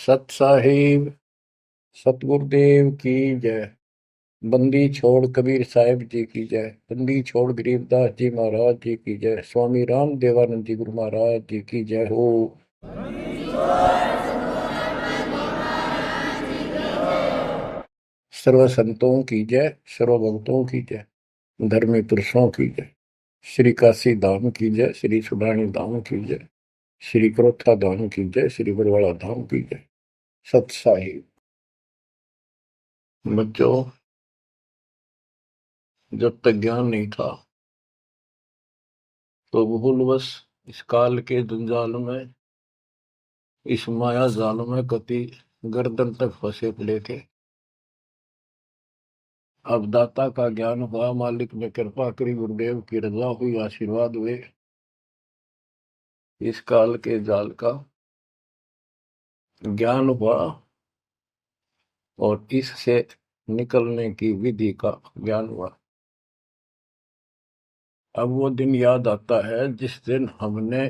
सत साहिब सतगुरुदेव की जय। बंदी छोड़ कबीर साहिब जी की जय। बंदी छोड़ गरीबदास जी महाराज जी की जय। स्वामी राम देवानंद जी गुरु महाराज जी की जय हो। सर्व संतों की जय, सर्व भक्तों की जय, धर्मी पुरुषों की जय। श्री काशी धाम की जय, श्री सुडानी धाम की जय, श्री क्रोथा धाम की जय, श्री बरवाड़ा धाम की जय। सत साहिब। बच्चों, जब तक ज्ञान नहीं था तो भूलवश इस काल के जंजाल में, इस माया जाल में कति गर्दन तक फंसे पड़े थे। अब दाता का ज्ञान हुआ, मालिक ने कृपा करी, गुरुदेव की रजा हुई, आशीर्वाद हुए। इस काल के जाल का ज्ञान हुआ और इससे निकलने की विधि का ज्ञान हुआ। अब वो दिन याद आता है जिस दिन हमने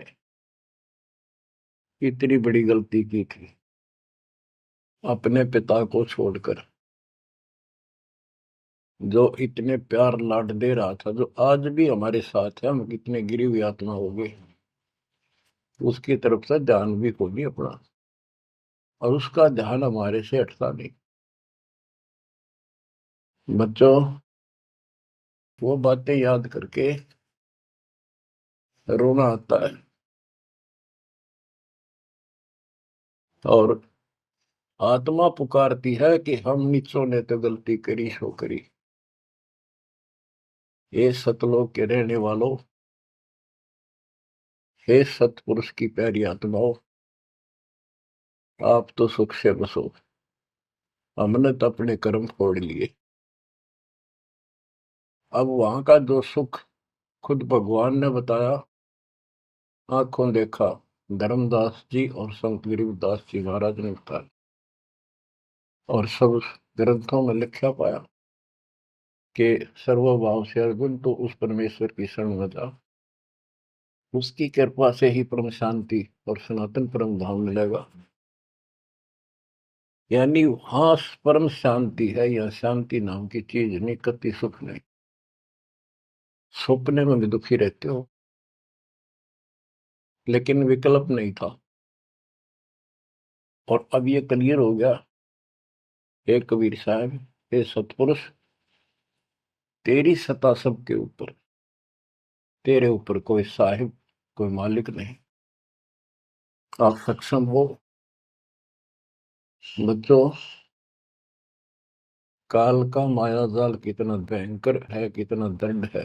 इतनी बड़ी गलती की थी, अपने पिता को छोड़कर, जो इतने प्यार लाड दे रहा था, जो आज भी हमारे साथ है। हम कितने गिरी हुई आत्मा हो गए, उसकी तरफ से ध्यान भी खो नहीं अपना, और उसका ध्यान हमारे से हटता नहीं। बच्चों, वो बातें याद करके रोना आता है। और आत्मा पुकारती है कि हम नीचों ने तो गलती करी सो करी। हे सतलोक के रहने वालों, हे सतपुरुष की प्यारी आत्माओं, आप तो सुख से बसो। हमने तो अपने कर्म फोड़ लिए। अब वहां का जो सुख खुद भगवान ने बताया, आंखों देखा, धर्मदास जी और संत गरीबदास जी महाराज ने बताया, और सब ग्रंथों में लिखा पाया कि सर्वभाव से अर्जुन तो उस परमेश्वर की शरण में जा, उसकी कृपा से ही परम शांति और सनातन परम धाम मिलेगा। यानी वहां परम शांति है, या शांति नाम की चीज नहीं, कति सुख नहीं। सपने में भी दुखी रहते हो, लेकिन विकल्प नहीं था। और अब ये क्लियर हो गया। हे कबीर साहब, हे सतपुरुष, तेरी सत्ता सबके ऊपर, तेरे ऊपर कोई साहिब, कोई मालिक नहीं। आप सक्षम हो। बच्चों, काल का माया जाल कितना भयंकर है, कितना दंड है,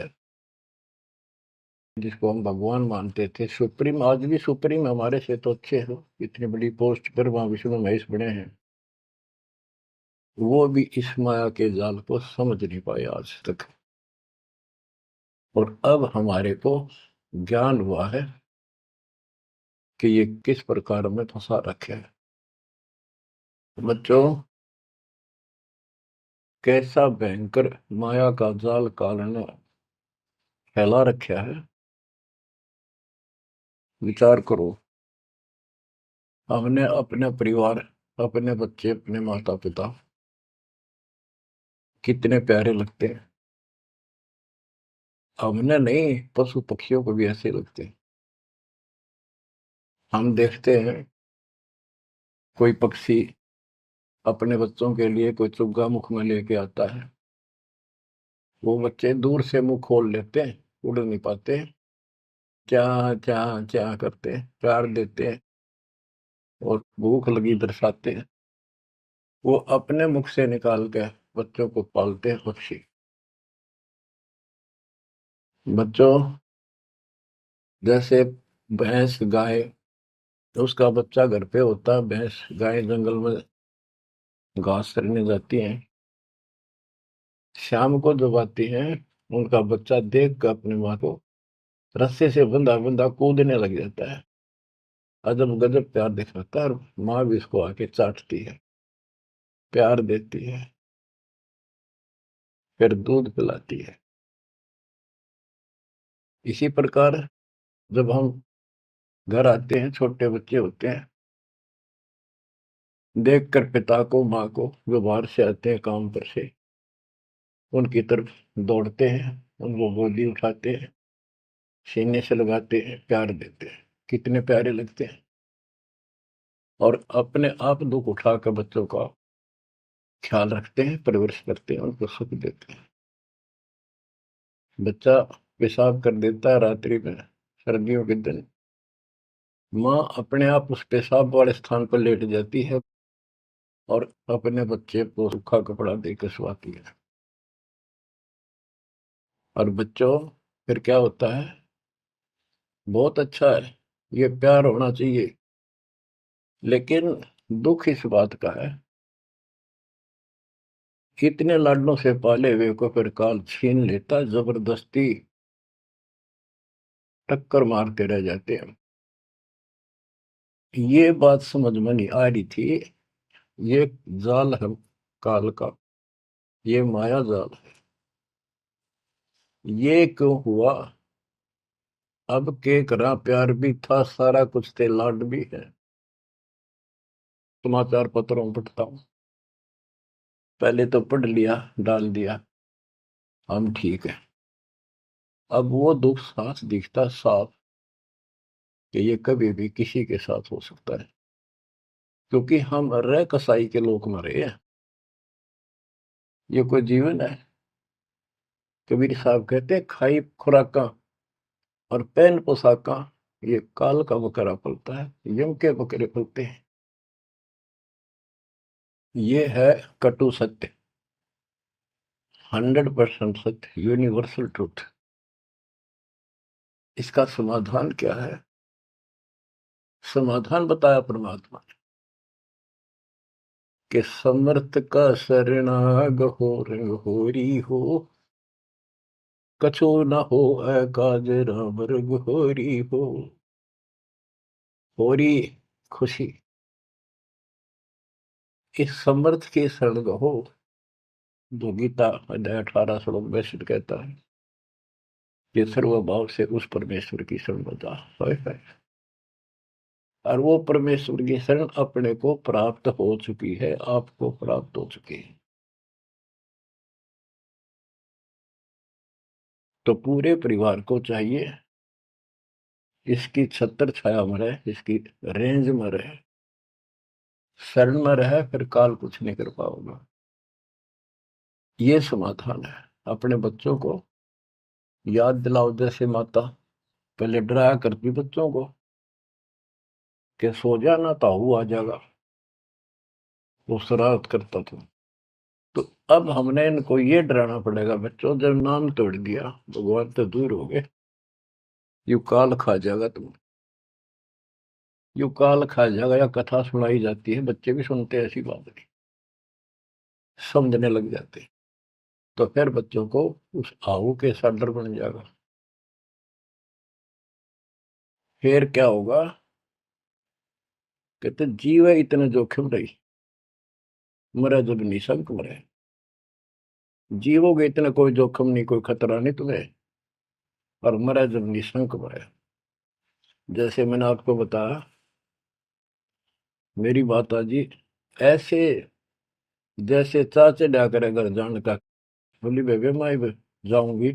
जिसको हम भगवान मानते थे, सुप्रीम, आज भी सुप्रीम हमारे से तो अच्छे हो, इतनी बड़ी पोस्ट पर वहां विष्णु महेश बने हैं, वो भी इस माया के जाल को समझ नहीं पाए आज तक। और अब हमारे को ज्ञान हुआ है कि ये किस प्रकार में फंसा रखे है। बच्चों, कैसा भयंकर माया का जाल काल ने फैला रखा है, विचार करो। हमने अपने परिवार, अपने बच्चे, अपने माता पिता कितने प्यारे लगते हैं। हमने नहीं, पशु पक्षियों को भी ऐसे लगते हैं। हम देखते हैं कोई पक्षी अपने बच्चों के लिए कोई चुग्गा मुख में लेके आता है, वो बच्चे दूर से मुंह खोल लेते हैं, उड़ नहीं पाते, क्या क्या क्या करते हैं, प्यार देते हैं और भूख लगी दर्शाते हैं। वो अपने मुख से निकाल के बच्चों को पालते हैं पक्षी। बच्चों, जैसे भैंस गाय, उसका बच्चा घर पे होता है, भैंस गाय जंगल में घास चरने जाती हैं, शाम को जब आती हैं, उनका बच्चा देख कर अपनी माँ को रस्से से बंधा बंधा कूदने लग जाता है। अजब गजब प्यार दिखाता है, और माँ भी इसको आके चाटती है, प्यार देती है, फिर दूध पिलाती है। इसी प्रकार जब हम घर आते हैं, छोटे बच्चे होते हैं, देखकर पिता को माँ को जो बाहर से आते हैं काम पर से, उनकी तरफ दौड़ते हैं, उनको गोदी उठाते हैं, सीने से लगाते हैं, प्यार देते हैं, कितने प्यारे लगते हैं। और अपने आप दुख उठाकर बच्चों का ख्याल रखते हैं, परवरिश करते हैं, उनको सुख देते हैं। बच्चा पेशाब कर देता है रात्रि में, सर्दियों के दिन, माँ अपने आप उस पेशाब वाले स्थान पर लेट जाती है और अपने बच्चे को सूखा कपड़ा देकर सुलाती है। और बच्चों, फिर क्या होता है? बहुत अच्छा है, ये प्यार होना चाहिए। लेकिन दुख इस बात का है, इतने लाडलों से पाले हुए को फिर काल छीन लेता, जबरदस्ती टक्कर मारते रह जाते हैं। ये बात समझ में नहीं आ रही थी। ये जाल है काल का, ये माया जाल है। ये क्यों हुआ? अब के करा, प्यार भी था, सारा कुछ थे, लाड भी है। समाचार पत्रों में पढ़ता हूं, पहले तो पढ़ लिया, डाल दिया, हम ठीक है। अब वो दुख साफ दिखता साफ कि ये कभी भी किसी के साथ हो सकता है, क्योंकि हम रह कसाई के लोग मरे हैं। ये कोई जीवन है? कबीर साहब कहते हैं, खाई खुराका और पहन पोशाका, ये काल का बकरा पलता है, यम के बकरे पलते हैं। ये है कटु सत्य, 100% सत्य, यूनिवर्सल ट्रूथ। इसका समाधान क्या है? समाधान बताया परमात्मा ने कि समर्थ का शरणाग हो, रंग होरी हो, कछो न हो काज राम रंग होरी हो। होरी खुशी, इस समर्थ की शरण हो, जो गीता अध्याय 18 श्लोक 62 कहता है कि सर्वभाव से उस परमेश्वर की शरण बता है। और वो परमेश्वर की शरण अपने को प्राप्त हो चुकी है, आपको प्राप्त हो चुकी है। तो पूरे परिवार को चाहिए इसकी छत्र छाया में रहे, इसकी रेंज में रहे, शरण में रहे, फिर काल कुछ नहीं कर पाओगे। ये समाधान है। अपने बच्चों को याद दिलाओ, जैसे माता पहले डराया करती बच्चों को कि सो जाना, ताऊ आ जाएगा, वो शरारत करता था। तो अब हमने इनको ये डराना पड़ेगा, बच्चों जब नाम तोड़ दिया, भगवान तो दूर हो गए, यू काल खा जाएगा तुम, यू काल खा जाएगा। या कथा सुनाई जाती है, बच्चे भी सुनते हैं, ऐसी बात नहीं, समझने लग जाते हैं। तो फिर बच्चों को उस आहू के साथ डर बन जाएगा। फिर क्या होगा? कहते जीव है इतने जोखिम रही, मरे जब निशंक मरे। जीवोगे इतना कोई जोखिम नहीं, कोई खतरा नहीं तुम्हें, और मरे जब निशंक मरे। जैसे मैंने आपको बताया, मेरी माता जी ऐसे जैसे चाचे डा करे घर जाने का, बोली बेबे मैं जाऊंगी,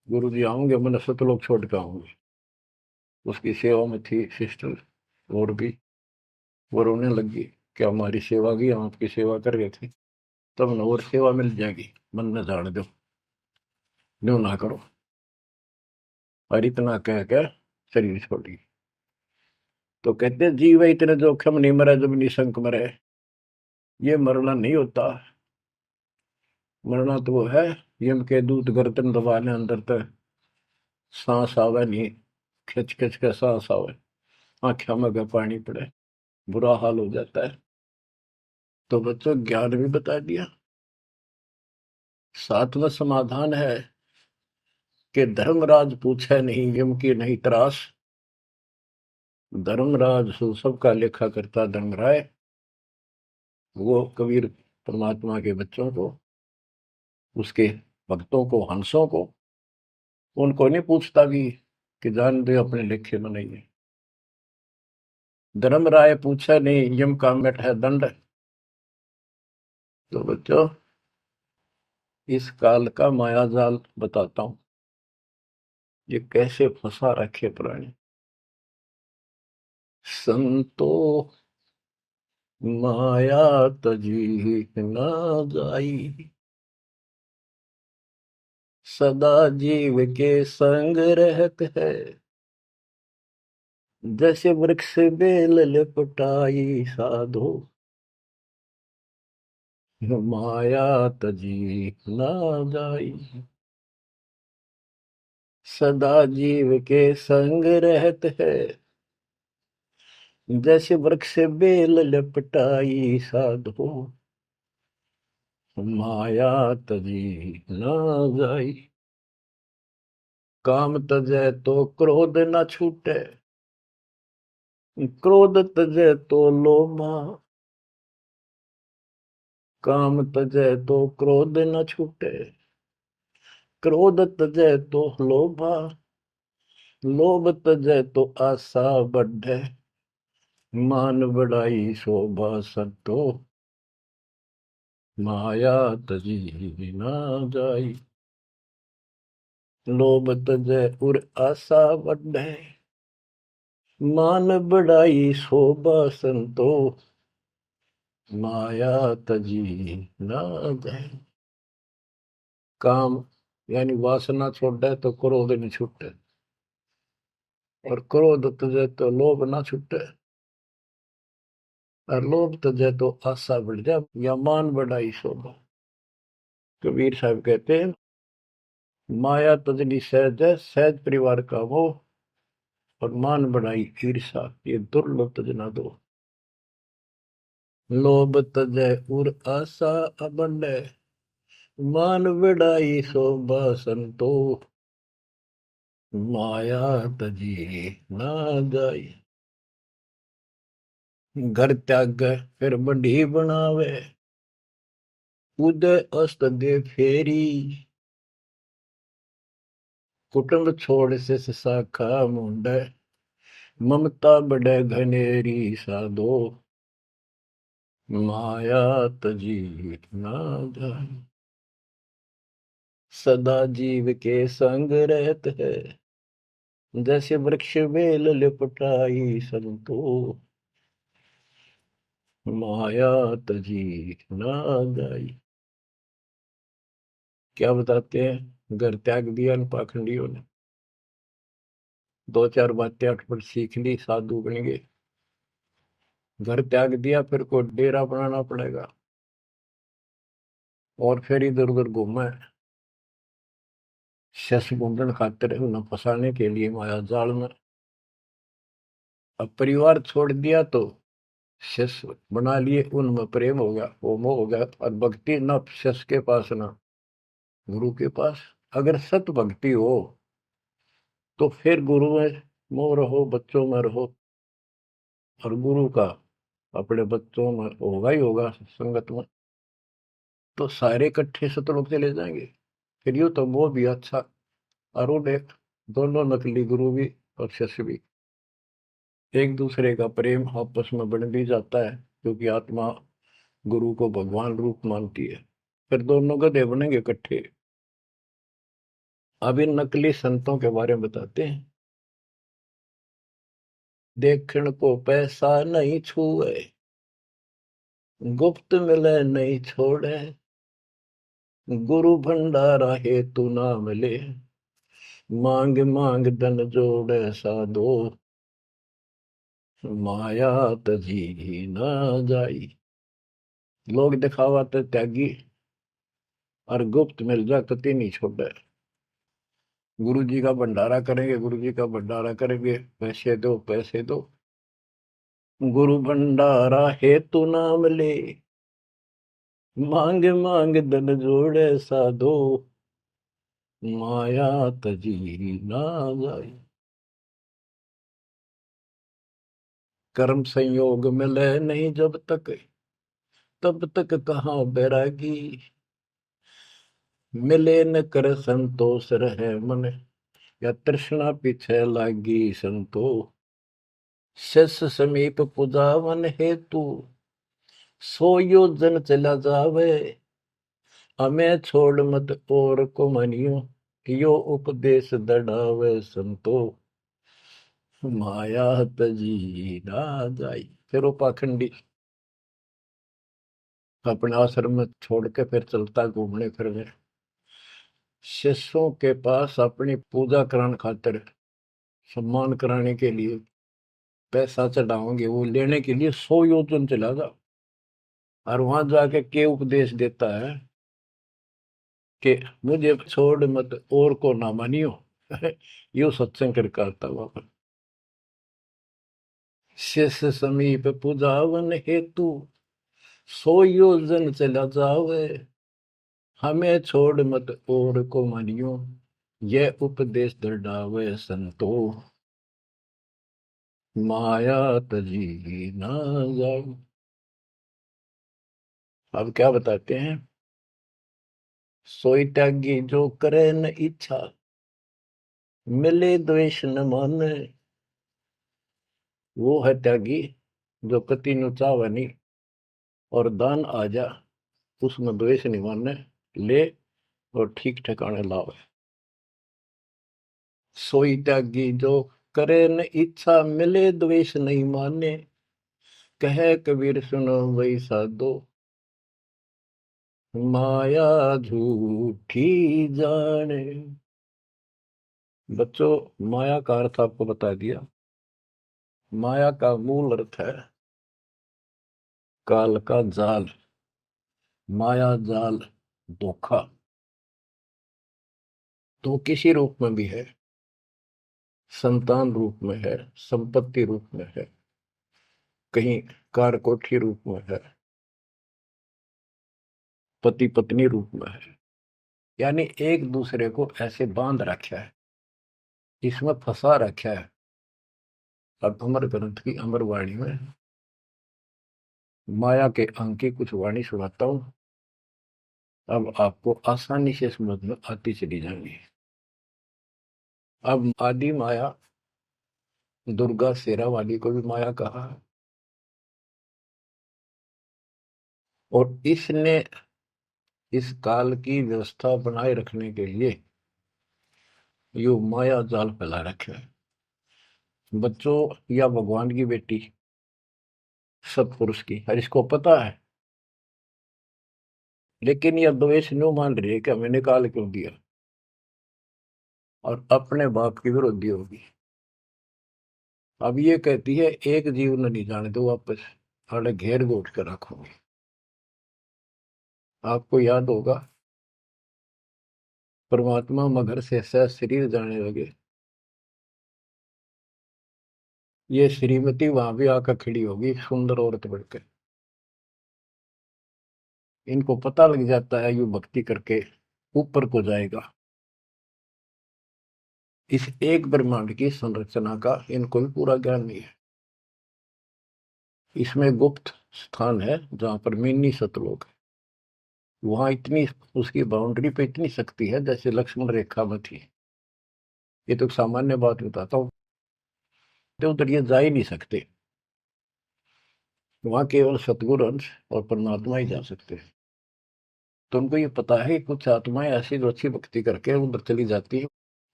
गुरु जी आऊंगे, मैंने सतलोक छोड़ के आऊंगी। उसकी सेवा में थी सिस्टर, और भी वो रोने लगी कि हमारी सेवा की, हम आपकी सेवा कर रहे थे, तब न और सेवा मिल जाएगी, मन न जाने दो, न्यू ना करो। और इतना कह कर शरीर छोड़ी। तो कहते जीव है इतने जोखिम नहीं, मरे जब निशंक मरे। ये मरना नहीं होता, मरना तो वो है, यम के दूत गर्दन दबाने अंदर तक सांस आवे नहीं, खिंच खिंच के सांस आवे, आंखों में का पानी पड़े, बुरा हाल हो जाता है। तो बच्चों, ज्ञान भी बता दिया। सातवां समाधान है कि धर्मराज पूछे नहीं, यम की नहीं त्रास। धर्मराज सबका लेखा करता धर्मराय, वो कबीर परमात्मा के बच्चों को, उसके भक्तों को, हंसों को, उनको नहीं पूछता भी कि जान दे अपने लेखे में नहीं है। धर्मराय पूछा नहीं, यम का मिट है दंड। तो बच्चों, इस काल का माया जाल बताता हूं, ये कैसे फंसा रखे प्राणी। संतो माया तजी ना जाई, सदा जीव के संग रहत है, जैसे वृक्ष बेल लिपटाई साधो, माया तजी ना जाई। सदा जीव के संग रहत है, जैसे वृक्ष बेल लिपटाई साधो, माया तजी ना जाई। काम तजै तो क्रोध न छूटे, क्रोध तजै तो लोभा। काम तजै तो क्रोध न छूटे, क्रोध तजै तो लोभा। लोभ तजै तो आशा बढ़े, मान बढ़ाई शोभा संतो, माया तजी ना जाई। लोभ तजै उर आशा बढ़े, मान बढ़ाई शोभा संतो, माया तजी ना जाए। काम यानी वासना छोड़े तो क्रोध नहीं छूटे, और क्रोध तजे तो लोभ ना छूटे, और लोभ तजे तो आशा बढ़ जाए या मान बढ़ाई शोभा। कबीर साहब कहते हैं, माया तजनी सहज है, सहज परिवार का वो, और मान बढ़ाई ईर्षा, ये दुर्लभ तजना दो। लोभ तजय उर आशा अबंडे, मान बढ़ाई शोभा संतो, माया तजी ना जाई। घर त्याग फिर बढ़ी बनावे, उदय अस्त दे फेरी। कुटुंब छोड़ से शाखा मुंडे, ममता बढ़े घनेरी साधो, माया तजी ना जाए। सदा जीव के संग रहत है, जैसे वृक्ष बेल लिपटाई संतो, माया तजी ना जाई। क्या बताते हैं, घर त्याग दिया इन पाखंडियों ने, दो चार बातें अटपट सीख ली, साधु बन गए। घर त्याग दिया, फिर को डेरा बनाना पड़ेगा, और फिर इधर उधर घूमे, शस गुंडन खातिर उन्हें फंसाने के लिए माया जाल में। अब परिवार छोड़ दिया तो शिष्य बना लिए, उनमें प्रेम हो गया, वो मोह हो गया, और भक्ति न शिष्य के पास ना गुरु के पास। अगर सत भक्ति हो तो फिर गुरु में मोह रहो, बच्चों में रहो, और गुरु का अपने बच्चों में होगा ही होगा संगत में, तो सारे इकट्ठे सतलोक चले जाएंगे। फिर यूं तो मोह भी अच्छा, और वो देख, दोनों नकली गुरु भी और शिष्य भी, एक दूसरे का प्रेम आपस में बढ़ भी जाता है, क्योंकि आत्मा गुरु को भगवान रूप मानती है। फिर दोनों गधे बनेंगे इकट्ठे। अब इन नकली संतों के बारे में बताते हैं। देखण को पैसा नहीं छुए, गुप्त मिले नहीं छोड़े, गुरु भंडारा हेतु ना मिले, मांग मांग धन जोड़े साधो, माया तजी ना जाई। लोग दिखावा तो त्यागी, और गुप्त मिल जा कति नहीं छोड़े। गुरु जी का भंडारा करेंगे, गुरु जी का भंडारा करेंगे, पैसे दो पैसे दो, गुरु भंडारा हेतु ना मिले, मांग मांग धन जोड़े साधो, माया तजी ना जाए। कर्म संयोग मिले नहीं जब तक, तब तक कहाँ बैरागी, मिले न कर संतोष रहे मन, या तृष्णा पीछे लागी संतो, शिष समीप पुजावन हेतु, सो योजन चला जावे। हमें छोड़ मत और को मनियो, यो उपदेश दढ़ावे संतो। माया तजी ना जाई। फिर वो पाखंडी अपने आश्रम में छोड़ के फिर चलता घूमने फिरने, शिष्यों के पास अपनी पूजा कराने खातिर, सम्मान कराने के लिए, पैसा चढ़ाओगे वो लेने के लिए 100 योजन चला जा। और वहां जाके के उपदेश देता है कि मुझे छोड़ मत और को ना मानियो। यो सत्संग करके आता वहां पर। शिष्य समीप पूजावन हेतु, 100 योजन चला जावे। हमें छोड़ मत और को मानियो, यह उपदेश दृढ़ावे संतो। माया तजी ना जाओ। अब क्या बताते हैं, सोई त्यागी जो करे न इच्छा, मिले द्वेष न माने। वो है त्यागी जो कति नु चावे नहीं, और दान आ जा उसमें द्वेष नहीं माने, ले और ठीक ठिकाने लावे। सोई त्यागी जो करे न इच्छा, मिले द्वेष नहीं माने। कहे कबीर सुनो वही साधो, माया झूठी जाने। बच्चों, माया का अर्थ आपको बता दिया। माया का मूल अर्थ है काल का जाल, माया जाल, धोखा। तो किसी रूप में भी है, संतान रूप में है, संपत्ति रूप में है, कहीं कारकोठी रूप में है, पति पत्नी रूप में है। यानी एक दूसरे को ऐसे बांध रखा है, इसमें फंसा रखा है। अब अमर ग्रंथ की अमर वाणी में माया के अंक की कुछ वाणी सुनाता हूं। अब आपको आसानी से समझ में आती चली जाएंगी। अब आदि माया, दुर्गा शेरा वाली को भी माया कहा है, और इसने इस काल की व्यवस्था बनाए रखने के लिए यो माया जाल फैला रखे है। बच्चों, या भगवान की बेटी सतपुरुष की, हर इसको पता है, लेकिन यह द्वेष न्यू मान रही है कि हमें निकाल क्यों दिया, और अपने बाप की विरोधी होगी। अब ये कहती है एक जीव न नहीं जाने दो वापस, अरे घेर घोट कर रखोगे। आपको याद होगा, परमात्मा मगर से सह शरीर जाने लगे, ये श्रीमती वहां भी आकर खड़ी होगी, सुंदर औरत बढ़कर। इनको पता लग जाता है यू भक्ति करके ऊपर को जाएगा। इस एक ब्रह्मांड की संरचना का इनको भी पूरा ज्ञान नहीं है। इसमें गुप्त स्थान है जहां पर मिनी सतलोक है। वहां इतनी, उसकी बाउंड्री पे इतनी शक्ति है जैसे लक्ष्मण रेखा में थी। ये तो सामान्य बात बताता हूँ, तो उधर ये जा ही नहीं सकते। वहां केवल सतगुरु अंश और परमात्मा ही जा सकते हैं। तो उनको ये पता है कि कुछ आत्माएं ऐसी जो अच्छी भक्ति करके उधर चली जाती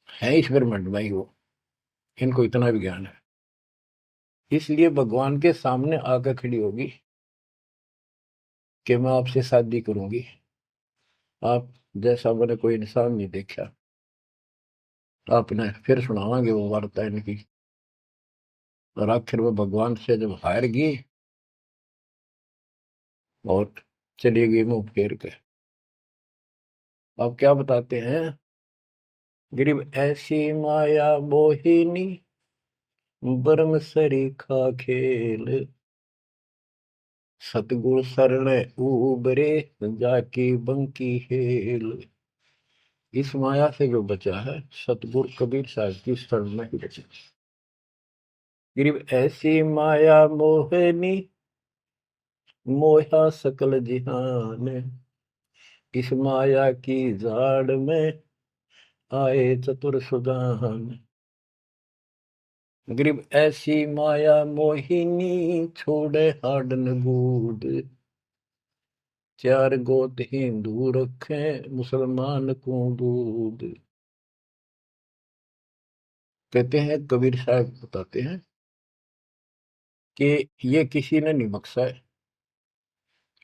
है इस ब्रह्मांड में ही वो। इनको इतना भी ज्ञान है, इसलिए भगवान के सामने आकर खड़ी होगी कि मैं आपसे शादी करूंगी। आप जैसा मैंने कोई इंसान नहीं देखा। आपने फिर सुनावांगे वो वार्ता इनकी। और आखिर में भगवान से जब हार गई और चली गई मुंह फेर के। अब क्या बताते हैं, गरीब ऐसी माया मोहिनी, बरम सरीखा खेल। सतगुर शरण उबरे, जाकी बंकी हेल। इस माया से जो बचा है, सतगुरु कबीर साहब की शरण में ही बचा। गरीब ऐसी माया मोहनी, मोहा सकल जिहान। इस माया की जाड़ में आए चतुर सुजान। गरीब ऐसी माया मोहिनी छोड़े हाडन बूद, चार गोत हिंदू रखे मुसलमान को दूध। कहते हैं, कबीर साहब बताते हैं कि ये किसी ने नहीं बख्शा है,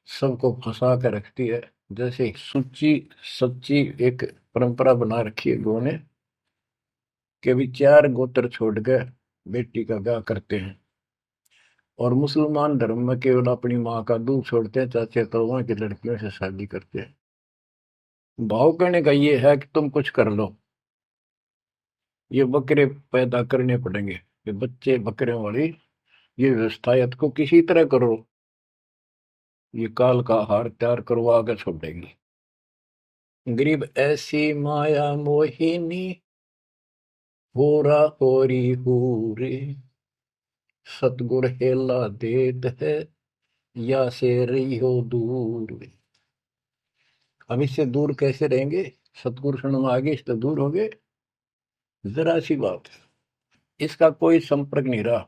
सबको फंसा कर रखती है। जैसे सच्ची सच्ची एक परंपरा बना रखी है लोगों ने कि भी चार गोत्र छोड़ कर बेटी का ब्याह करते हैं, और मुसलमान धर्म में केवल अपनी माँ का दूध छोड़ते हैं, चाचे ताऊओं की लड़कियों से शादी करते हैं। भाव कहने का ये है कि तुम कुछ कर लो, ये बकरे पैदा करने पड़ेंगे, ये बच्चे बकरे वाली ये व्यवस्था या को किसी तरह करो, ये काल का हार तैयार करो, आगे छोड़ देंगे। गरीब ऐसी माया मोहिनी होरा होरी हूरे, सतगुर हेला देत है या से रही हो दूर। अब इससे दूर कैसे रहेंगे, सतगुरु शरण में आगे इससे दूर हो गए, जरा सी बात है, इसका कोई संपर्क नहीं रहा।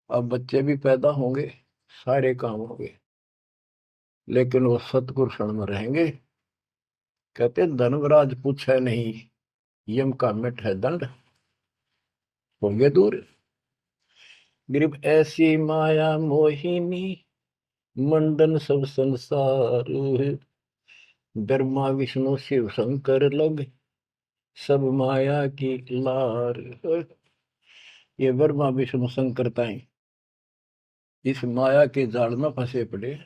अब बच्चे भी पैदा होंगे, सारे काम होंगे, लेकिन वो सतगुरु शरण में रहेंगे। कहते धर्मराज पूछे नहीं, यम का मिट है दंड, होंगे दूर। गरीब ऐसी माया मोहिनी मंडन सब संसार, ब्रह्मा विष्णु शिव शंकर लग सब माया की लार। ये ब्रह्मा विष्णु शंकर ताई इस माया के जाल में फंसे पड़े।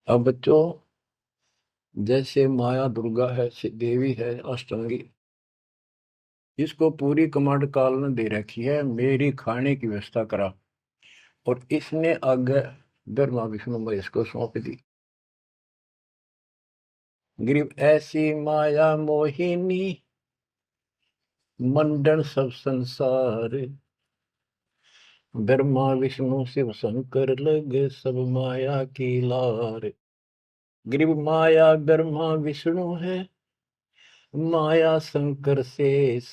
अब बच्चों, जैसे माया दुर्गा है, देवी है अष्टांगी, इसको पूरी कमांड काल ने दे रखी है, मेरी खाने की व्यवस्था करा, और इसने आगे ब्रह्मा विष्णु महेश को सौंप दी। गरीब ऐसी माया मोहिनी मंडन सब संसार, ब्रह्मा विष्णु शिव शंकर लगे सब माया की लार। गरीब माया ब्रह्मा विष्णु है, माया शंकर शेष,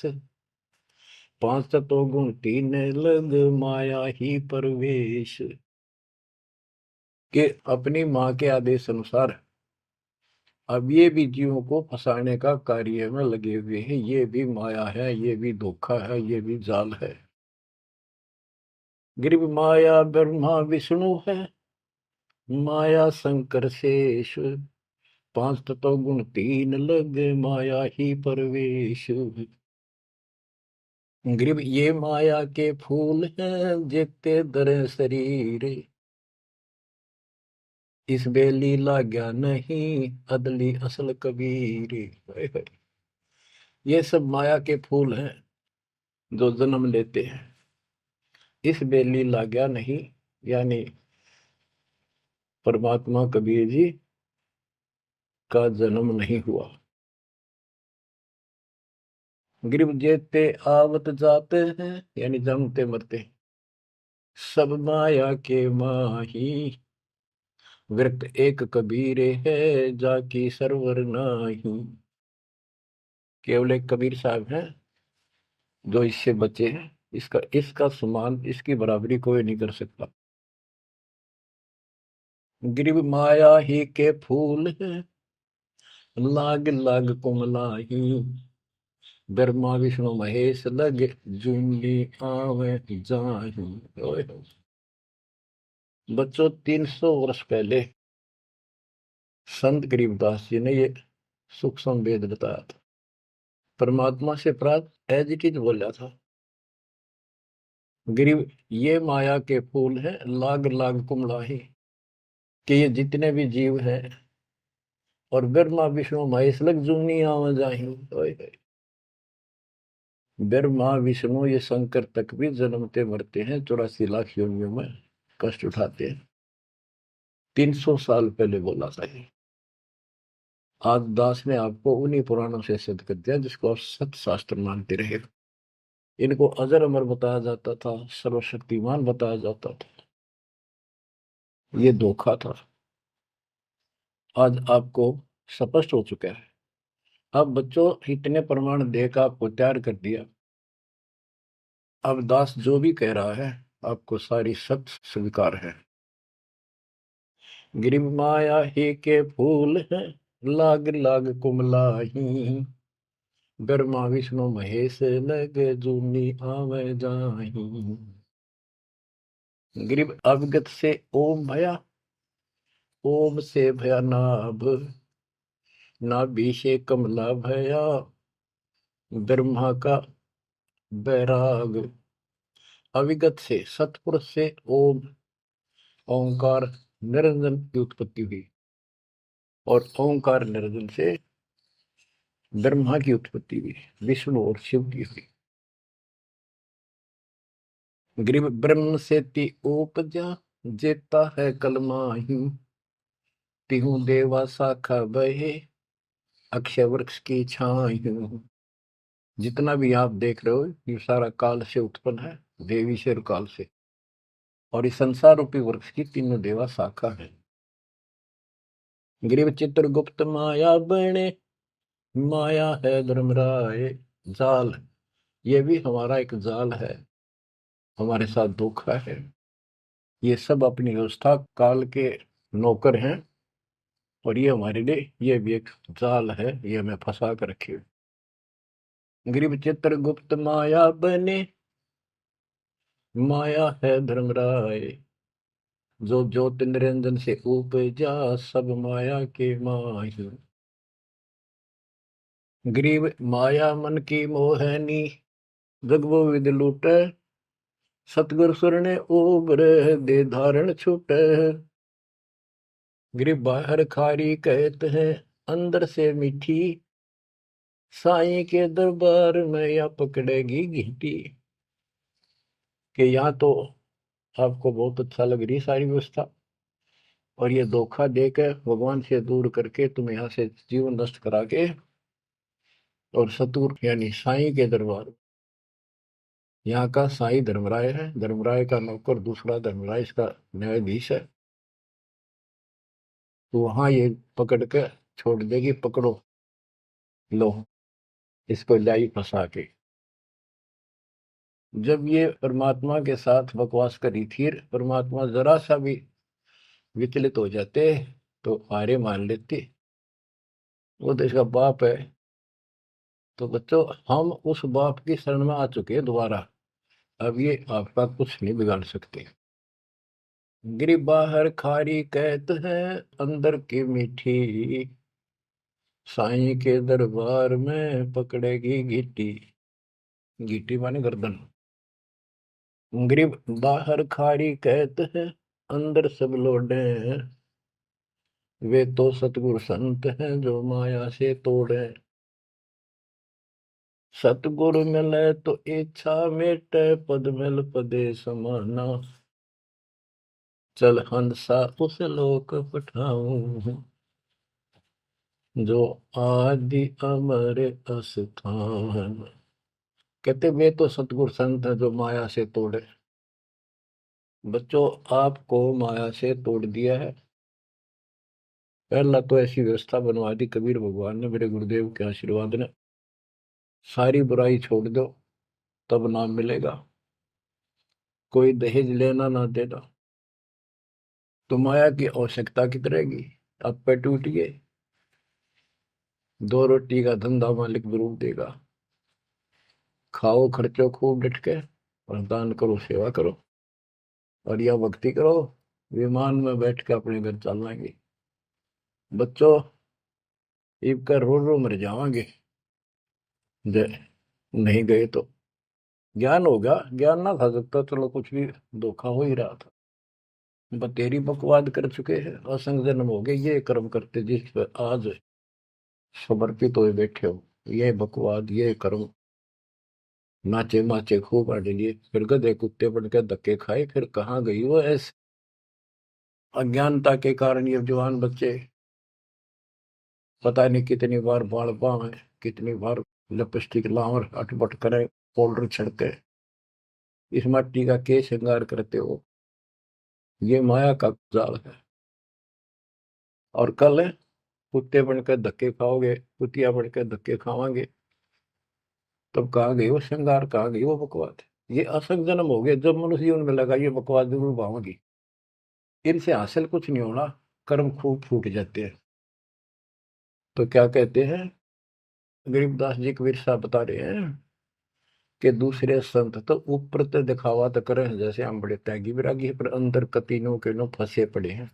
पांच तत्व गुण तीन लग माया ही परवेश। कि अपनी माँ के आदेश अनुसार अब ये भी जीवों को फंसाने का कार्य में लगे हुए हैं, ये भी माया है, ये भी धोखा है, ये भी जाल है। गरीब माया ब्रह्मा विष्णु है, माया शंकर शेष, पांच तत्व गुण तीन लग माया ही परवेश। गरीब ये माया के फूल हैं जेते दर शरीर, इस बेली लाग्या नहीं अदली असल कबीर। ये सब माया के फूल हैं जो जन्म लेते हैं, इस बेली लाग्या नहीं, यानी परमात्मा कबीर जी का जन्म नहीं हुआ। गरीब जेते आवत जाते हैं, यानी जन्मते मरते, सब माया के माही, व्यक्त एक कबीर है जाकी सरवर नाही। केवल एक कबीर साहब हैं जो इससे बचे हैं, इसका इसका समान, इसकी बराबरी कोई नहीं कर सकता। गरीब माया ही के फूल है, लाग लाग कुमलाही, ब्रह्मा विष्णु महेश लग जूंगी आवे जाही। बच्चों, 300 वर्ष पहले संत गरीबदास जी ने ये सूक्ष्म वेद बताया था, परमात्मा से प्राप्त एज इट इज बोला था। गरीब ये माया के फूल हैं, लाग लाग कुमलाही, कि ये जितने भी जीव हैं, और ब्रह्मा विष्णु महेश लग जूनी आवा जाही। ब्रह्मा विष्णु ये शंकर तक भी जन्मते मरते हैं, 84 लाख योनियों में कष्ट उठाते हैं। 300 साल पहले बोला था ये। आज दास ने आपको उन्हीं पुराणों से सिद्ध कर दिया जिसको आप सत्य शास्त्र मानते रहे। इनको अजर अमर बताया जाता था, सर्वशक्तिमान बताया जाता था, ये धोखा था। आज आपको स्पष्ट हो चुका है। अब बच्चों, इतने प्रमाण देकर आपको तैयार कर दिया, अब दास जो भी कह रहा है आपको सारी सत्य स्वीकार है। गिरि माया ही के फूल है, लाग लाग कुमलाही, ब्रह्मा विष्णु महेश लगे जूनी आवे जाही। गिरिव अवगत से ओम भया, ओम से भया नाभ, नाभि से कमला भया, ब्रह्मा का बैराग। अविगत से सतपुरुष से ओम ओंकार निरंजन की उत्पत्ति हुई, और ओंकार निरंजन से ब्रह्मा की उत्पत्ति हुई, विष्णु और शिव की हुई। ग्रीव ब्रह्म से ती उपजा, जेता है कलमाही, तिहु देवा शाखा बहे, अक्षय वृक्ष की छाई। जितना भी आप देख रहे हो ये सारा काल से उत्पन्न है, देवी से और काल से, और इस संसार रूपी वृक्ष की तीनों देवा शाखा है। ग्रीव चित्रगुप्त माया बने, माया है धर्मराय जाल, ये भी हमारा एक जाल है, हमारे साथ धोखा है। ये सब अपनी व्यवस्था काल के नौकर हैं, और ये हमारे लिए ये भी एक जाल है, ये हमें फंसा कर रखे। ग्रीव चित्रगुप्त माया बने, माया है धर्मराय, जो ज्योत निरंजन से उपजा, सब माया के माही। ग्रीव माया मन की मोहनी, जग वो विद लूटे, सतगुर सुर ने उबर दे धारण छूटे। ग्रीव बाहर खारी कहते हैं, अंदर से मीठी, साईं के दरबार में या पकड़ेगी घीटी। कि यहाँ तो आपको बहुत अच्छा लग रही सारी व्यवस्था, और ये धोखा देकर भगवान से दूर करके तुम यहाँ से जीवन नष्ट करा के, और सतगुरु यानी साईं के दरबार, यहाँ का साईं धर्मराय है, धर्मराय का नौकर दूसरा धर्मराय इसका न्यायाधीश है, तो वहां ये पकड़ के छोड़ देगी, पकड़ो लो इसको लाई फंसा के। जब ये परमात्मा के साथ बकवास करी थी, परमात्मा जरा सा भी विचलित हो जाते तो हारे मान लेते, वो तो इसका बाप है। तो बच्चों हम उस बाप की शरण में आ चुके हैं दोबारा, अब ये आपका कुछ नहीं बिगाड़ सकते। गिरी बाहर खारी कहत है, अंदर की मीठी, साईं के दरबार में पकड़ेगी गीटी। गीटी माने गर्दन। ग्रीब बाहर खारी कहत है, अंदर सब लोडे हैं, वे तो सतगुरु संत हैं जो माया से तोड़े। सतगुरु मिले तो इच्छा मेटे, पद मिल पदे समाना, चल हंसा उस लोक पठाऊं, जो आदि अमर अस्थान। कहते वे तो सतगुरु संत है जो माया से तोड़े। बच्चों आपको माया से तोड़ दिया है। पहला तो ऐसी व्यवस्था बनवा दी कबीर भगवान ने, मेरे गुरुदेव के आशीर्वाद ने, सारी बुराई छोड़ दो तब नाम मिलेगा, कोई दहेज लेना ना देना, तो माया की आवश्यकता कितनी रहेगी। अब पे टूट गए, दो रोटी का धंधा मालिक जरूर देगा, खाओ खर्चो खूब डट के, और दान करो सेवा करो, और यह भक्ति करो, विमान में बैठ के अपने घर चल जाएंगे। बच्चों ईब का रो रो मर जावांगे जय नहीं गए तो। ज्ञान होगा, ज्ञान ना खा सकता, चलो कुछ भी धोखा हो ही रहा था, बतेरी बकवाद कर चुके हैं, असंग जन्म हो गए ये कर्म करते जिस पर आज समर्पित हुए बैठे हो, ये बकवाद ये कर्म, नाचे माचे खूब आड़े लिए, फिर गधे कुत्ते बन के धक्के खाए, फिर कहाँ गई वो ऐसे। अज्ञानता के कारण ये जवान बच्चे पता नहीं कितनी बार बाल पावे, कितनी बार लिपस्टिक लावर अटपट करे, पाउडर छिड़के, इस मट्टी का के श्रृंगार करते हो, ये माया का जाल है। और कल कुत्ते बनकर धक्के खाओगे, कुतिया बनकर धक्के खावांगे, तब कहाँ गई वो श्रृंगार, कहाँ गई वो बकवाद। ये असंग जन्म हो गए। जब मनुष्य जीवन में लगा ये बकवास जरूर पाऊंगी, इनसे हासिल कुछ नहीं होना, कर्म खूब फूट जाते हैं। तो क्या कहते हैं गरीबदास जी कबीर साहब बता रहे हैं कि दूसरे संत तो ऊपर तो दिखावा तो करें जैसे हम बड़े त्यागी विरागी हैं, पर अंदर कतीनों के नो फंसे पड़े हैं।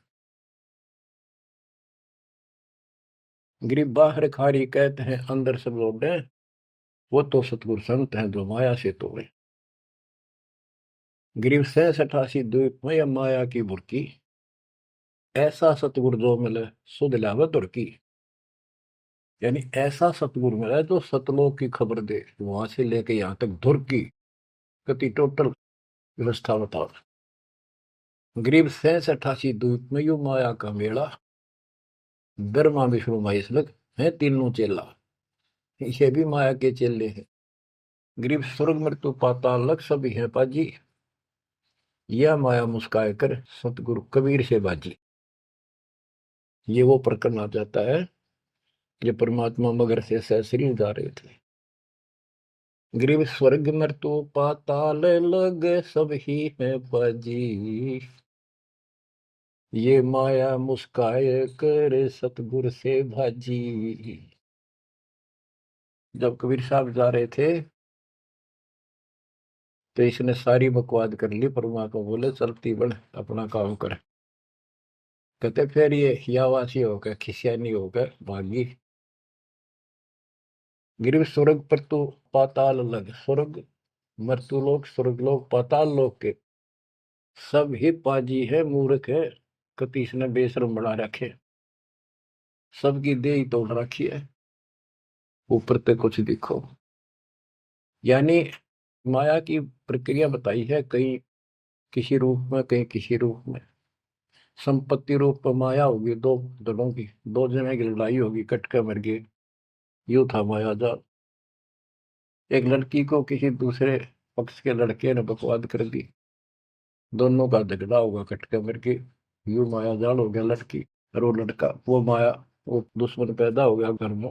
गरीब बाहर खारी कहते हैं अंदर सब लोग हैं, वो तो सतगुरु संत हैं जो माया से तोड़े। गरीब 67 द्वीप में या माया की बुरकी, ऐसा सतगुरु जो मिले सुध लावे दुर्की। यानी ऐसा सतगुरु मिला जो सतलोक की खबर दे, वहां से लेके यहाँ तक धुर की गति टोटल व्यवस्था बताओ। गरीब 67 द्वीप में यू माया का मेला, ब्रह्मा विष्णु महेश लग है तीनों चेला, ये भी माया के चेले हैं। गरीब स्वर्ग मृत्यु पाताल लग सभी है पाजी, यह माया मुस्काए कर सतगुरु कबीर से बाजी। ये वो प्रकरण आ जाता है जब परमात्मा मगर से सहसरी जा रहे थे। गरीब स्वर्ग मृत्यु पाताल लग सब ही है बाजी, ये माया मुस्काए कर सतगुरु से भाजी। जब कबीर साहब जा रहे थे तो इसने सारी बकवाद कर ली, परमात्मा को बोले चलती बढ़ अपना काम कर। कहते फिर ये हियावासी होकर खिसियानी होकर भागी। गिर स्वर्ग पर तो पाताल लग, स्वर्ग मृत्यु लोक स्वर्ग लोक पाताल लोक के सब ही पाजी है मूर्ख है, कतीस ने बेशरम बना रखे, सबकी दे ही तोड़ रखी है, ऊपर तक कुछ दिखो। यानी माया की प्रक्रिया बताई है, कहीं किसी रूप में कहीं किसी रूप में। संपत्ति रूप में माया होगी, दो दलों की, दो जने की लड़ाई होगी, कट के मर गए, यूं था माया जाल। एक लड़की को किसी दूसरे पक्ष के लड़के ने बकवाद कर दी, दोनों का झगड़ा होगा, कट के मर गए, यूं माया जाल हो गया लड़की और वो लड़का, वो माया, वो दुश्मन पैदा हो गया घर में।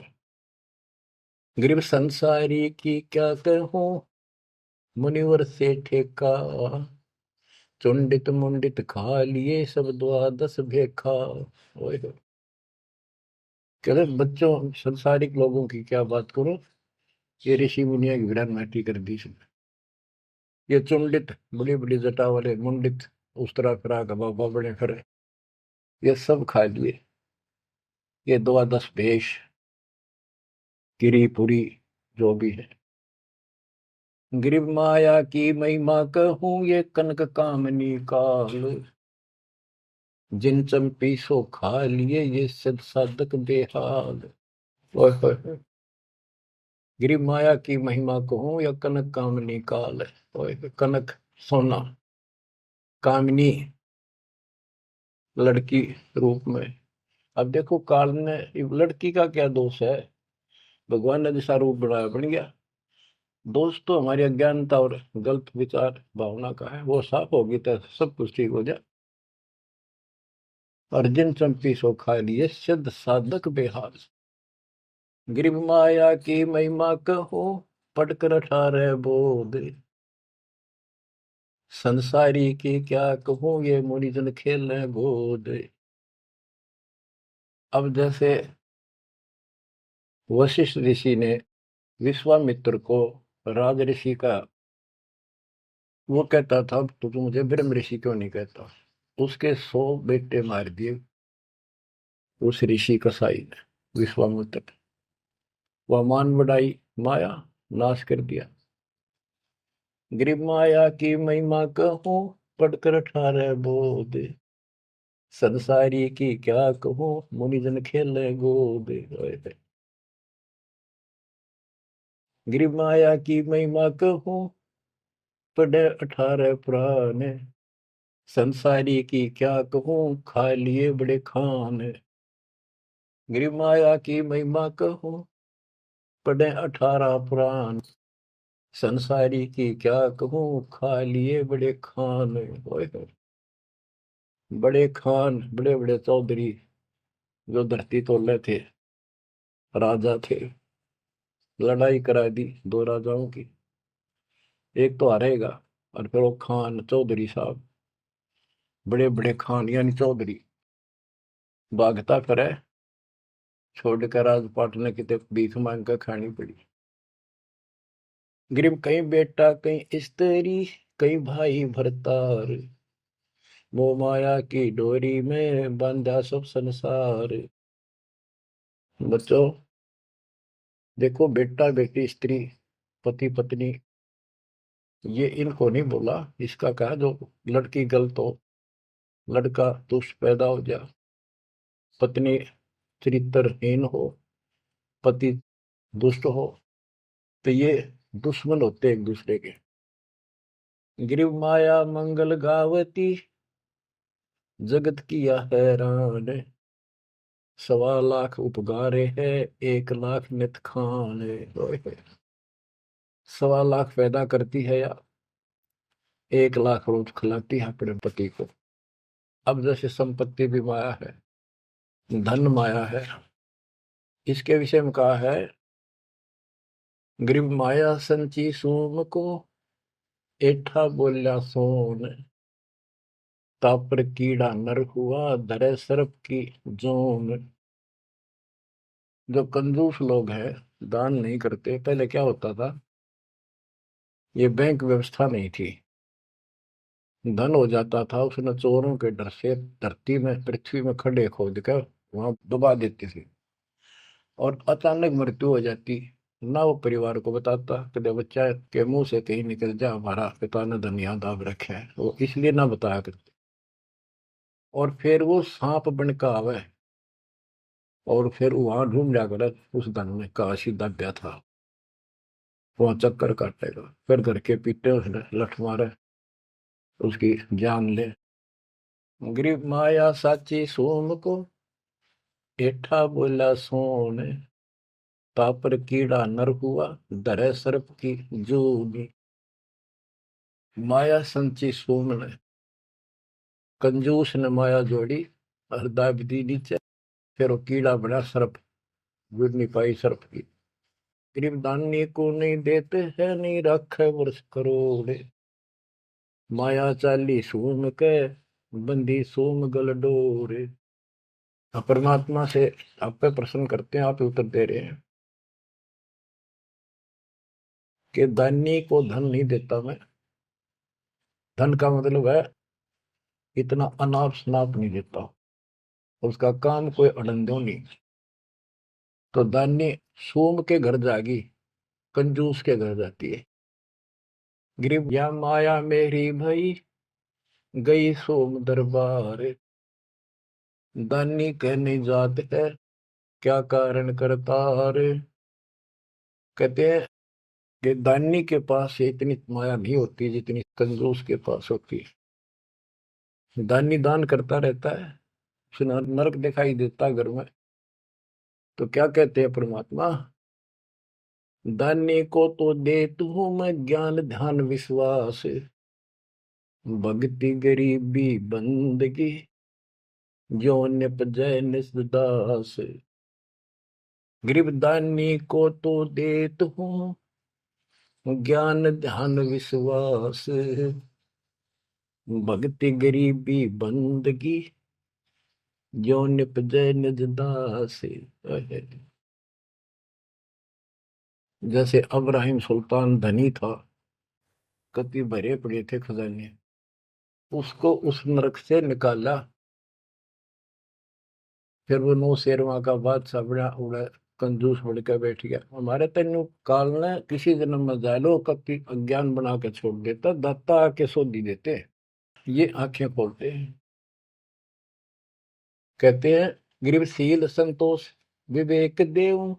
गरीब संसारी की क्या कहूं मुनिवर से ठेका, चुंडित मुंडित खा लिए सब द्वादश भेखा। ओए होए। कह रहे बच्चों संसारिक लोगों की क्या बात करूं, ये ऋषि मुनिया की विरान माटी कर दी इसने। ये चुंडित बड़ी बड़ी जटा वाले मुंडित उस तरह फिरा का बाबा बड़े फिरे, ये सब खा लिए, ये द्वादश भेष गिरी पुरी जो भी है। गिरिव माया की महिमा कहूं ये कनक कामनी काल, जिन चंपी सो खा लिए ये सिद्ध साधक बेहाल। ओए होए होए। गिरिव माया की महिमा कहूं या कनक कामनी काल, ओए होए, कनक सोना, कामनी लड़की रूप में। अब देखो काल ने, लड़की का क्या दोष है, भगवान ने जैसा रूप बनाया बन गया। दोष तो हमारी अज्ञानता और गलत विचार भावना का है, वो साफ होगी तो सब कुछ ठीक हो जाए। अर्जुन चंपी सो खा लिए सिद्ध साधक बेहाल, गिरिव माया की महिमा कहो पढ़कर 18 बोध, संसारी की क्या कहूं ये मुनिजन खेल गोद। अब जैसे वशिष्ठ ऋषि ने विश्वामित्र को राज ऋषि का, वो कहता था तो तू मुझे ब्रह्म ऋषि क्यों नहीं कहता, उसके 100 बेटे मार दिए उस ऋषि कसाई ने विश्वामित्र। वह मान बढ़ाई माया, नाश कर दिया। गिरिव माया की महिमा कहूं पढ़कर 18 बोध, संसारी की क्या कहूं मुनिजन खेले गोद। गिरिव माया की महिमा कहूं पढ़े 18 पुराण, संसारी की क्या कहूं खा लिए बड़े खान। गिरिव माया की महिमा कहूं पढ़े 18 पुराण, संसारी की क्या कहूं खा लिए बड़े खान। ओए होए। बड़े खान, बड़े बड़े चौधरी जो धरती तोले थे, राजा थे, लड़ाई करा दी दो राजाओं की, एक तो हारेगा, और फिर वो खान चौधरी साहब, बड़े बड़े खान यानी चौधरी, भागता करे, छोड़कर राजपाट ने कितने भीख मांग कर खानी पड़ी। गरीब कहीं बेटा कहीं स्त्री, कहीं भाई भरतार, वो माया की डोरी में बांधा सब संसार। बच्चों देखो, बेटा बेटी स्त्री पति पत्नी, ये इनको नहीं बोला। इसका कहा जो लड़की गलत हो, लड़का दुष्ट पैदा हो जा, पत्नी चरित्रहीन हो, पति दुष्ट हो, तो ये दुश्मन होते एक दूसरे के। गिरिव माया मंगल गावती, जगत किया हैरान, 1.25 लाख उपगारे है, 1 लाख नित खाने। 1.25 लाख पैदा करती है या 1 लाख रोज खिलाती है अपने पति को। अब जैसे संपत्ति भी माया है, धन माया है, इसके विषय में कहा है, गरीब माया संची सोम को, एठा बोल्या सोन, तापर कीड़ा नर हुआ, धरे सर्प की जोन। जो कंजूस लोग हैं, दान नहीं करते, पहले क्या होता था, ये बैंक व्यवस्था नहीं थी, धन हो जाता था उसने चोरों के डर से धरती में पृथ्वी में खड्डे खोद कर वहां दबा देती थी, और अचानक मृत्यु हो जाती, ना वो परिवार को बताता, कदे बच्चा के मुंह से कहीं निकल जा हमारा पिता ने धन यहाँ दाब रखे है, वो इसलिए ना बताया करते। और फिर वो सांप बन का आवे, और फिर वहां ढूंढ जाकर उस धन में काशी दब्या था, वहां चक्कर काटेगा, फिर घर के पीटे उसने लठ मारे, उसकी जान ले। गरीब माया साची सोम को, एठा बोला सोन, तापर कीड़ा नर हुआ, धरे सर्प की जूनी। माया संची सोम ने, कंजूस ने माया जोड़ी, हृदय विधि नीचे, फिर वो कीड़ा बना सर्प, गिर नहीं पाई सर्प की। गरीब दानी को नहीं देते है, नहीं रखे वर्ष करोड़, माया चाली सोम के, बंदी सोम गल डोरे। परमात्मा से आप पे प्रश्न करते हैं, आप उत्तर दे रहे हैं कि दानी को धन नहीं देता मैं। धन का मतलब है इतना अनाप शनाप नहीं देता, उसका काम कोई अड़ंदो नहीं। तो दानी सोम के घर जागी, कंजूस के घर जाती है। गरीब या माया मेरी भई, गई सोम दरबार, दानी कहने जात है, क्या कारण करता रे। कहते हैं कि दानी के पास इतनी माया नहीं होती जितनी कंजूस के पास होती है। दानी दान करता रहता है, उसे नरक दिखाई देता घर में। तो क्या कहते हैं परमात्मा, दानी को तो देत हूं मैं ज्ञान ध्यान विश्वास, भक्ति गरीबी बंदगी, जो निपजय निसदास। गरीब दानी को तो देत हूं ज्ञान ध्यान विश्वास, भक्ति गरीबी बंदगी, जो निपजय निज दास। जैसे अब्राहिम सुल्तान धनी था, कति भरे पड़े थे खजाने, उसको उस नरक से निकाला, फिर वो नौ शेरवा का बादशाह बड़ा उड़ा, कंजूस बन के बैठ गया। हमारे तेन काल ने किसी जन्म में जालो कति अज्ञान बना के छोड़ देता, दाता आके सोधी देते, ये आंखें खोलते हैं। कहते हैं गरीबशील संतोष विवेक देव,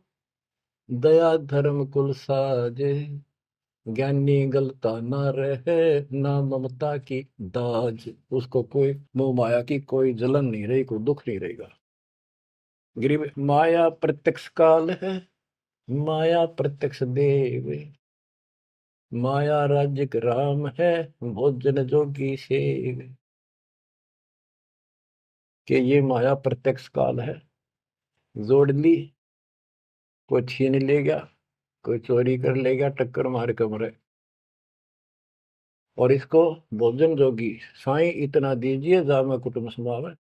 दया धर्म कुल साजे, ज्ञानी गलता ना रहे, ना ममता की दाज। उसको कोई मोह माया की कोई जलन नहीं रही, कोई दुख नहीं रहेगा। गरीब माया प्रत्यक्ष काल है, माया प्रत्यक्ष देव, माया राज्य राम है, भोजन जोगी सेव। कि ये माया प्रत्यक्ष काल है, जोड़ ली, कोई छीन लेगा, कोई चोरी कर लेगा, टक्कर मार के मरे। और इसको भोजन जोगी साईं इतना दीजिए जामे कुटुंब समावे,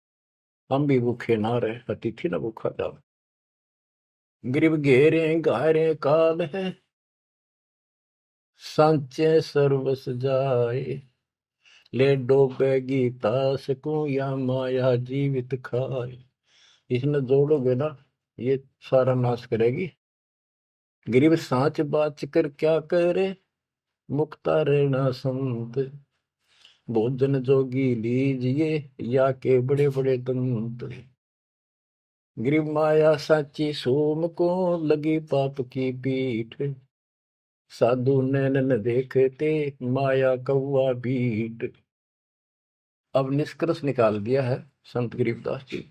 हम भी भूखे ना रहे अतिथि न भूखा जावे। गरीब घेरे घारे काल है, सांचे सर्वस जाए, ले डोबेगी तास को या माया जीवित खाए। इसने जोड़ोगे ना ये सारा नाश करेगी। गरीब सांच बाच कर क्या करे, मुक्ता रहना संत, भोजन जोगी लीजिए या के बड़े बड़े दंत। गरीब माया साची सोम को लगी पाप की पीठ, साधु नैन न देखते माया कौआ बीट। अब निष्कर्ष निकाल दिया है संत गरीबदास जी।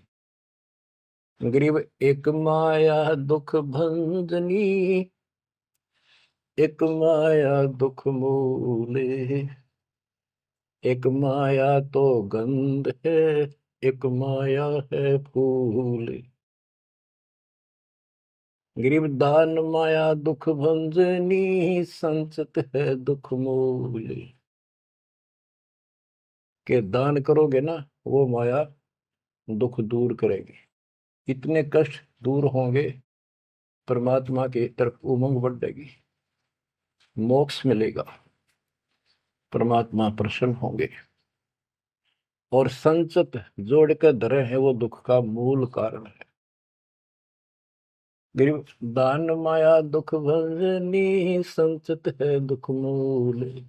गरीब एक माया दुख भंजनी, एक माया दुख मूले, एक माया तो गंध है, एक माया है फूल। गरीब दान माया दुख भंजनी, संचत है दुख मूल। के दान करोगे ना वो माया दुख दूर करेगी, इतने कष्ट दूर होंगे, परमात्मा की तरफ उमंग बढ़ेगी, मोक्ष मिलेगा, परमात्मा प्रसन्न होंगे। और संचत जोड़ कर धरे हैं वो दुख का मूल कारण है। गरीब दान माया दुख भंजनी, संचत है दुख मूल।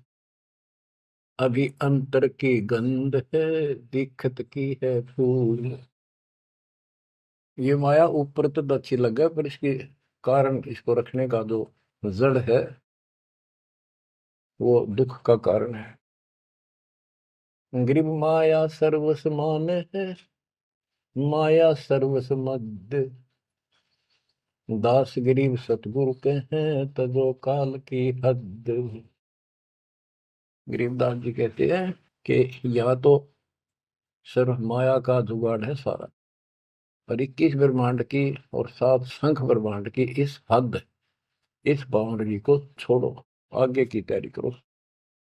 अभी अंतर की गंध है, दिखत की है फूल। ये माया ऊपर तो अच्छी लगे पर इसके कारण, इसको रखने का जो जड़ है वो दुख का कारण है। गरीब माया सर्वस मान है, माया सर्वस मद, दास गरीब सतगुरु के हैं तजो काल की हद। गरीबदास जी कहते हैं कि या तो सिर्फ माया का जुगाड़ है सारा, और 21 ब्रह्मांड की और 7 संख ब्रह्मांड की इस हद, इस बाउंड्री को छोड़ो, आगे की तैयारी करो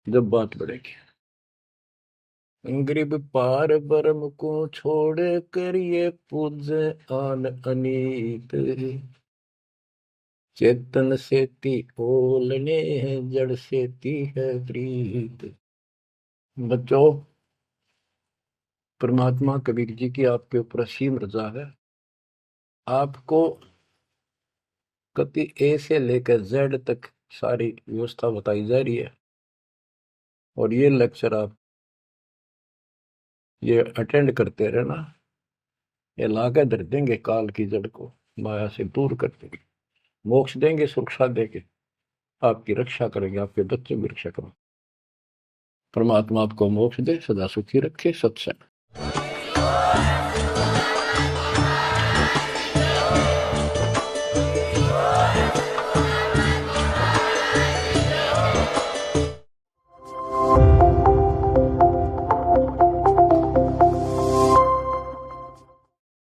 जब बात बढ़ेगी। गरीब पार ब्रह्म को छोड़ कर ये पूजे आन अनीत, चेतन सेती ओलने जड़ सेती है प्रीत। बच्चों, परमात्मा कबीर जी की आपके ऊपर असीम रजा है। आपको कति ए से लेकर जेड तक सारी व्यवस्था बताई जा रही है, और ये लेक्चर आप ये अटेंड करते रहना, ये लाके धर देंगे काल की जड़ को, माया से दूर कर देंगे, मोक्ष देंगे, सुरक्षा देंगे, आपकी रक्षा करेंगे, आपके बच्चों की रक्षा करेंगे। परमात्मा आपको मोक्ष दे, सदा सुखी रखे। सत्संग।